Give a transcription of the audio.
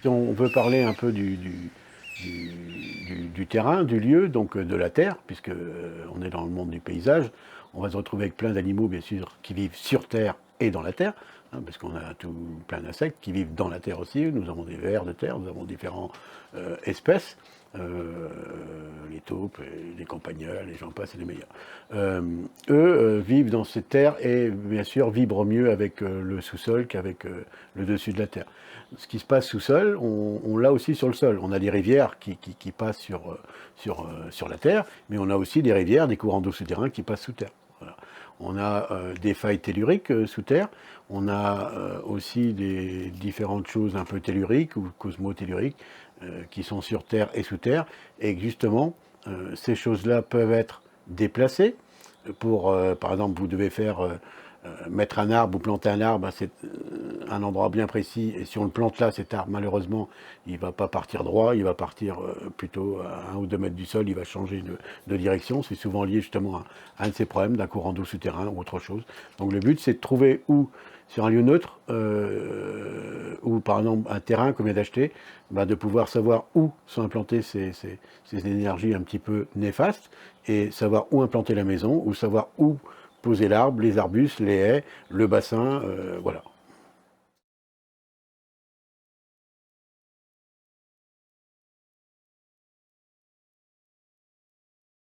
Si on veut parler un peu du terrain, du lieu, donc de la terre, puisque on est dans le monde du paysage, on va se retrouver avec plein d'animaux, bien sûr, qui vivent sur terre et dans la terre, hein, parce qu'on a tout plein d'insectes qui vivent dans la terre aussi. Nous avons des vers de terre, nous avons différentes espèces. Euh, les taupes, les campagnols, les gens passent, et les meilleurs. Vivent dans cette terre et bien sûr vibrent mieux avec le sous-sol qu'avec le dessus de la terre. Ce qui se passe sous-sol, on l'a aussi sur le sol. On a des rivières qui passent sur la terre, mais on a aussi des rivières, des courants d'eau souterrains qui passent sous terre. Voilà. On a des failles telluriques sous terre, on a aussi des différentes choses un peu telluriques ou cosmotelluriques qui sont sur terre et sous terre, et que justement, ces choses-là peuvent être déplacées. Pour, par exemple, vous devez mettre un arbre ou planter un arbre, c'est un endroit bien précis, et si on le plante là, cet arbre, malheureusement, il ne va pas partir droit, il va partir plutôt à 1 ou 2 mètres du sol, il va changer de direction. C'est souvent lié justement à un de ces problèmes, d'un courant d'eau souterrain ou autre chose. Donc le but, c'est de trouver où, sur un lieu neutre, ou par exemple un terrain qu'on vient d'acheter, de pouvoir savoir où sont implantées ces énergies un petit peu néfastes, et savoir où implanter la maison, ou savoir où poser l'arbre, les arbustes, les haies, le bassin, voilà.